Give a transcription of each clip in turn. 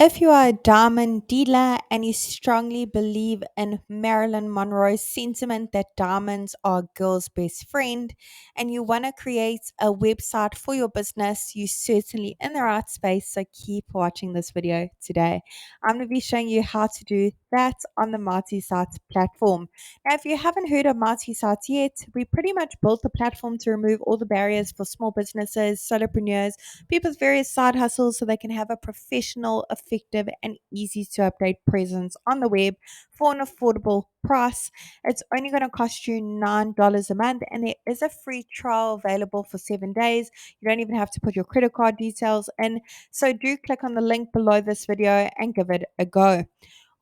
If you are a diamond dealer and you strongly believe in Marilyn Monroe's sentiment that diamonds are a girl's best friend and you want to create a website for your business, you're certainly in the right space. So keep watching this video today. I'm going to be showing you how to do that on the multi-site platform. Now, if you haven't heard of multi-sites yet, we pretty much built the platform to remove all the barriers for small businesses, solopreneurs, people's various side hustles so they can have a professional, effective, and easy to update presence on the web for an affordable price. It's only going to cost you $9 a month, and there is a free trial available for 7 days. You don't even have to put your credit card details in. So do click on the link below this video and give it a go.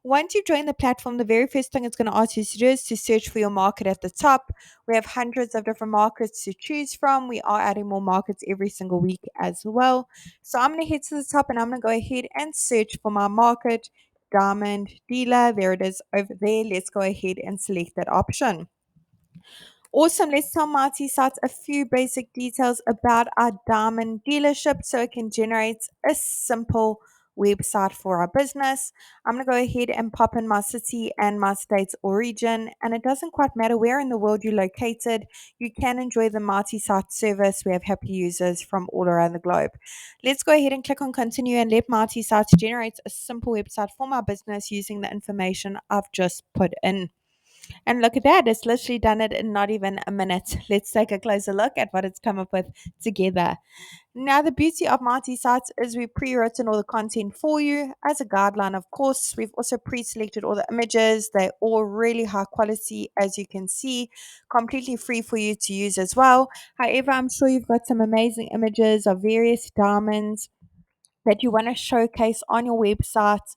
Once you join the platform, the very first thing it's going to ask you to do is to search for your market at the top. We have hundreds of different markets to choose from. We are adding more markets every single week as well. So I'm going to head to the top and I'm going to go ahead and search for my market, diamond dealer. There it is over there. Let's go ahead and select that option. Awesome. Let's tell Marty Sites a few basic details about our diamond dealership so it can generate a simple website for our business. I'm going to go ahead and pop in my city and my state's origin, and it doesn't quite matter where in the world you're located. You can enjoy the Marty Site service. We have happy users from all around the globe. Let's go ahead and click on continue and let Marty Sites generate a simple website for my business using the information I've just put in. And look at that, it's literally done it in not even a minute. Let's take a closer look at what it's come up with together. Now, the beauty of multi sites is we've pre written all the content for you as a guideline, of course. We've also pre selected all the images. They're all really high quality, as you can see, completely free for you to use as well. However, I'm sure you've got some amazing images of various diamonds that you want to showcase on your website.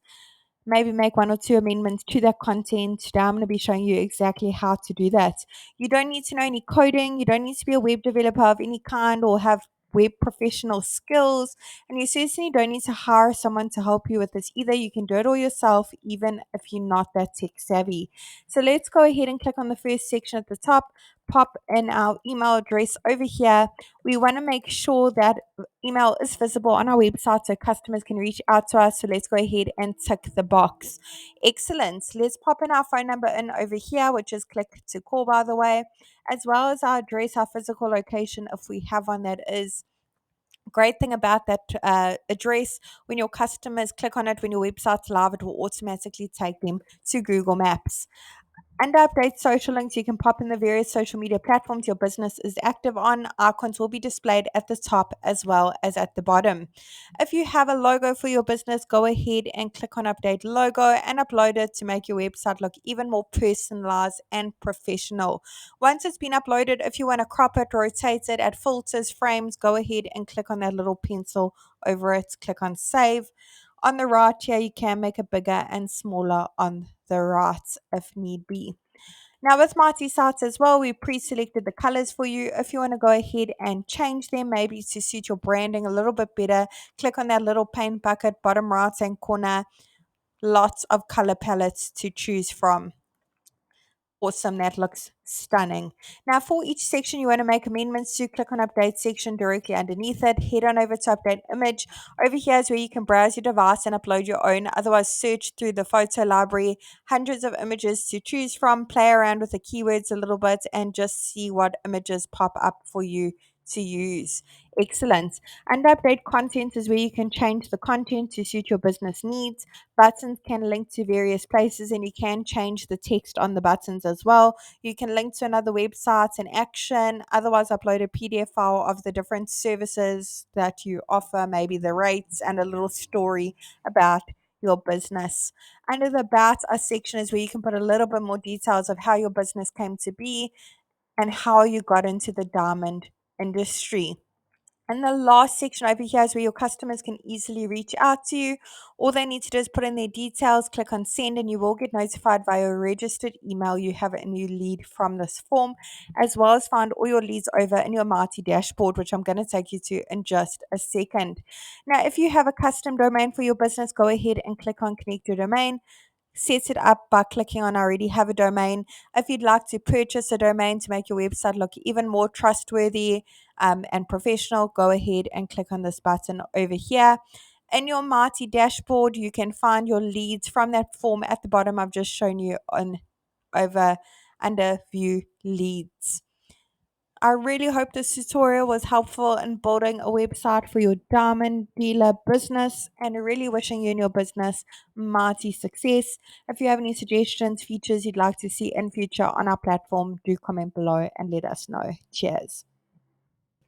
Maybe make one or two amendments to that content. Today, I'm going to be showing you exactly how to do that. You don't need to know any coding. You don't need to be a web developer of any kind or have web professional skills. And you certainly don't need to hire someone to help you with this either. You can do it all yourself, even if you're not that tech savvy. So let's go ahead and click on the first section at the top, pop in our email address over here. We want to make sure that email is visible on our website so customers can reach out to us. So let's go ahead and tick the box. Excellent. Let's pop in our phone number in over here, which is click to call, by the way, as well as our address, our physical location, if we have one that is. Great thing about that address, when your customers click on it, when your website's live, it will automatically take them to Google Maps. Under update social links, you can pop in the various social media platforms your business is active on. Icons will be displayed at the top as well as at the bottom. If you have a logo for your business, go ahead and click on update logo and upload it to make your website look even more personalized and professional. Once it's been uploaded, if you want to crop it, rotate it, add filters, frames, go ahead and click on that little pencil over it. Click on save. On the right here, you can make it bigger and smaller on the right if need be. Now with Mighty Sites as well, we pre-selected the colors for you. If you want to go ahead and change them, maybe to suit your branding a little bit better, click on that little paint bucket, bottom right hand corner. Lots of color palettes to choose from. Awesome, that looks stunning. Now, for each section you want to make amendments to, click on Update section directly underneath it. Head on over to Update Image. Over here is where you can browse your device and upload your own. Otherwise, search through the photo library. Hundreds of images to choose from. Play around with the keywords a little bit and just see what images pop up for you to use. Excellent. Under Update Content is where you can change the content to suit your business needs. Buttons can link to various places and you can change the text on the buttons as well. You can link to another website in action, otherwise upload a PDF file of the different services that you offer, maybe the rates and a little story about your business. Under the About Us section is where you can put a little bit more details of how your business came to be and how you got into the diamond industry. And the last section over here is where your customers can easily reach out to you. All they need to do is put in their details, click on send, and you will get notified via a registered email you have a new lead from this form, as well as find all your leads over in your Marty dashboard, which I'm going to take you to in just a second. Now, if you have a custom domain for your business, go ahead and click on connect your domain. Set it up by clicking on I already have a domain. If you'd like to purchase a domain to make your website look even more trustworthy and professional, go ahead and click on this button over here. In your Marty dashboard, you can find your leads from that form at the bottom I've just shown you on over under view leads. I really hope this tutorial was helpful in building a website for your diamond dealer business, and really wishing you and your business mighty success. If you have any suggestions, features you'd like to see in future on our platform, do comment below and let us know. Cheers.